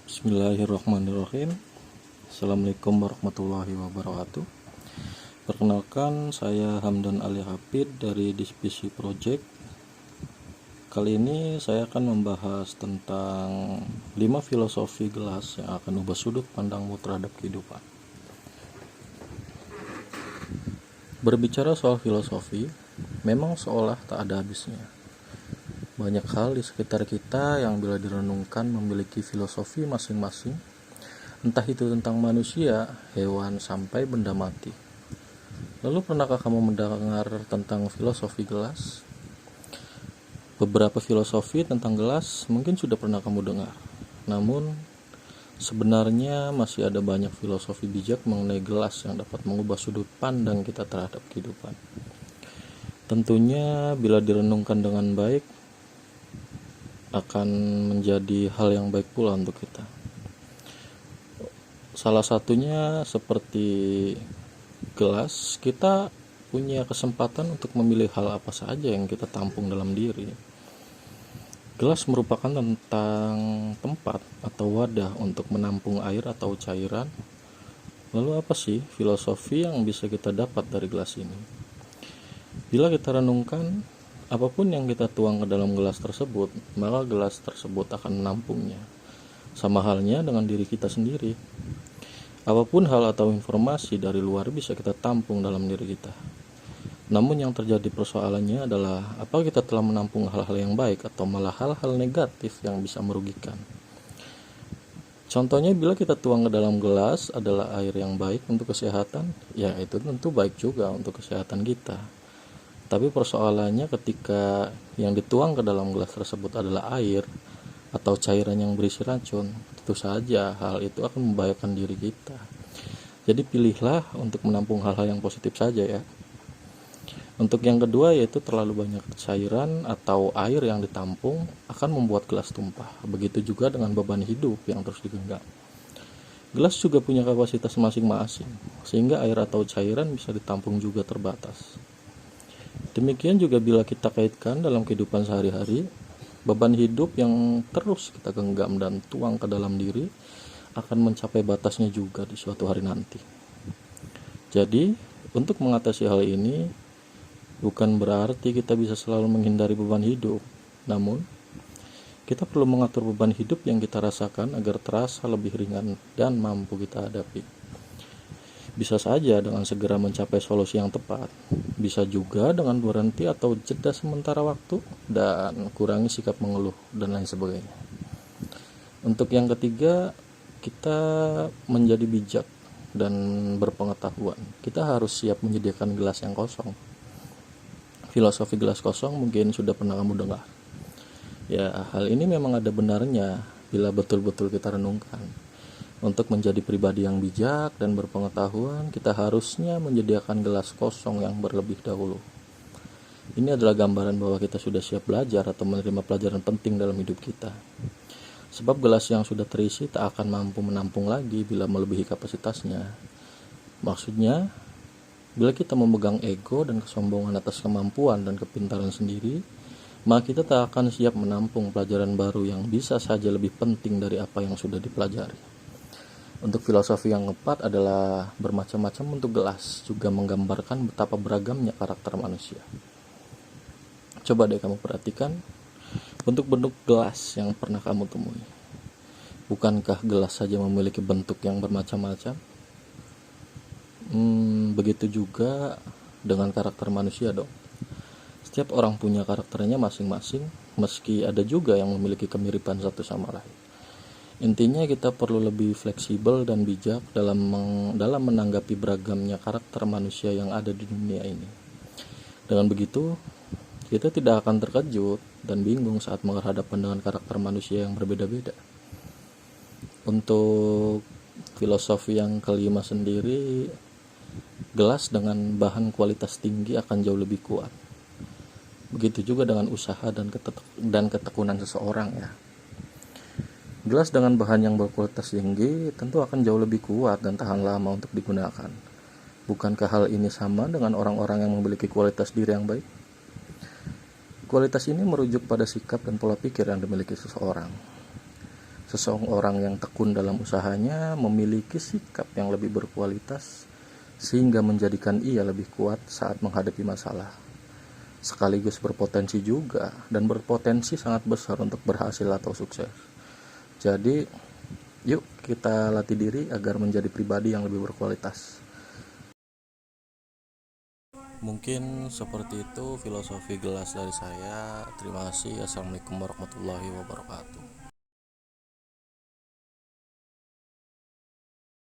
Bismillahirrahmanirrahim. Assalamualaikum warahmatullahi wabarakatuh. Perkenalkan, saya Hamdan Ali Hafid dari Divisi Project. Kali ini saya akan membahas tentang 5 filosofi gelas yang akan ubah sudut pandangmu terhadap kehidupan. Berbicara soal filosofi, memang seolah tak ada habisnya. Banyak hal di sekitar kita yang bila direnungkan memiliki filosofi masing-masing, entah itu tentang manusia, hewan, sampai benda mati. Lalu pernahkah kamu mendengar tentang filosofi gelas? Beberapa filosofi tentang gelas mungkin sudah pernah kamu dengar. Namun, sebenarnya masih ada banyak filosofi bijak mengenai gelas yang dapat mengubah sudut pandang kita terhadap kehidupan. Tentunya bila direnungkan dengan baik, akan menjadi hal yang baik pula untuk kita. Salah satunya seperti gelas, kita punya kesempatan untuk memilih hal apa saja yang kita tampung dalam diri. Gelas merupakan tentang tempat atau wadah untuk menampung air atau cairan. Lalu apa sih filosofi yang bisa kita dapat dari gelas ini? Bila kita renungkan, apapun yang kita tuang ke dalam gelas tersebut, maka gelas tersebut akan menampungnya. Sama halnya dengan diri kita sendiri. Apapun hal atau informasi dari luar bisa kita tampung dalam diri kita. Namun yang terjadi persoalannya adalah apakah kita telah menampung hal-hal yang baik atau malah hal-hal negatif yang bisa merugikan. Contohnya bila kita tuang ke dalam gelas adalah air yang baik untuk kesehatan, ya itu tentu baik juga untuk kesehatan kita. Tapi persoalannya ketika yang dituang ke dalam gelas tersebut adalah air atau cairan yang berisi racun, tentu saja hal itu akan membahayakan diri kita. Jadi pilihlah untuk menampung hal-hal yang positif saja ya. Untuk yang kedua yaitu terlalu banyak cairan atau air yang ditampung akan membuat gelas tumpah. Begitu juga dengan beban hidup yang terus digenggam. Gelas juga punya kapasitas masing-masing, sehingga air atau cairan bisa ditampung juga terbatas. Demikian juga bila kita kaitkan dalam kehidupan sehari-hari, beban hidup yang terus kita genggam dan tuang ke dalam diri akan mencapai batasnya juga di suatu hari nanti. Jadi, untuk mengatasi hal ini, bukan berarti kita bisa selalu menghindari beban hidup, namun kita perlu mengatur beban hidup yang kita rasakan agar terasa lebih ringan dan mampu kita hadapi. Bisa saja dengan segera mencapai solusi yang tepat, bisa juga dengan berhenti atau jeda sementara waktu dan kurangi sikap mengeluh dan lain sebagainya. Untuk yang ketiga, kita menjadi bijak dan berpengetahuan. Kita harus siap menyediakan gelas yang kosong. Filosofi gelas kosong mungkin sudah pernah kamu dengar. Ya, hal ini memang ada benarnya bila betul-betul kita renungkan. Untuk menjadi pribadi yang bijak dan berpengetahuan, kita harusnya menyediakan gelas kosong yang berlebih dahulu. Ini adalah gambaran bahwa kita sudah siap belajar atau menerima pelajaran penting dalam hidup kita. Sebab gelas yang sudah terisi tak akan mampu menampung lagi bila melebihi kapasitasnya. Maksudnya, bila kita memegang ego dan kesombongan atas kemampuan dan kepintaran sendiri, maka kita tak akan siap menampung pelajaran baru yang bisa saja lebih penting dari apa yang sudah dipelajari. Untuk filosofi yang tepat adalah bermacam-macam bentuk gelas, juga menggambarkan betapa beragamnya karakter manusia. Coba deh kamu perhatikan bentuk-bentuk gelas yang pernah kamu temui. Bukankah gelas saja memiliki bentuk yang bermacam-macam? Begitu juga dengan karakter manusia dong. Setiap orang punya karakternya masing-masing, meski ada juga yang memiliki kemiripan satu sama lain. Intinya kita perlu lebih fleksibel dan bijak dalam menanggapi beragamnya karakter manusia yang ada di dunia ini. Dengan begitu, kita tidak akan terkejut dan bingung saat menghadapkan dengan karakter manusia yang berbeda-beda. Untuk filosofi yang kelima sendiri, gelas dengan bahan kualitas tinggi akan jauh lebih kuat. Begitu juga dengan usaha dan ketekunan seseorang ya. Gelas dengan bahan yang berkualitas tinggi tentu akan jauh lebih kuat dan tahan lama untuk digunakan. Bukankah hal ini sama dengan orang-orang yang memiliki kualitas diri yang baik? Kualitas ini merujuk pada sikap dan pola pikir yang dimiliki seseorang. Seseorang yang tekun dalam usahanya memiliki sikap yang lebih berkualitas sehingga menjadikan ia lebih kuat saat menghadapi masalah. Sekaligus berpotensi juga dan berpotensi sangat besar untuk berhasil atau sukses. Jadi, yuk kita latih diri agar menjadi pribadi yang lebih berkualitas. Mungkin seperti itu filosofi gelas dari saya. Terima kasih. Assalamualaikum warahmatullahi wabarakatuh.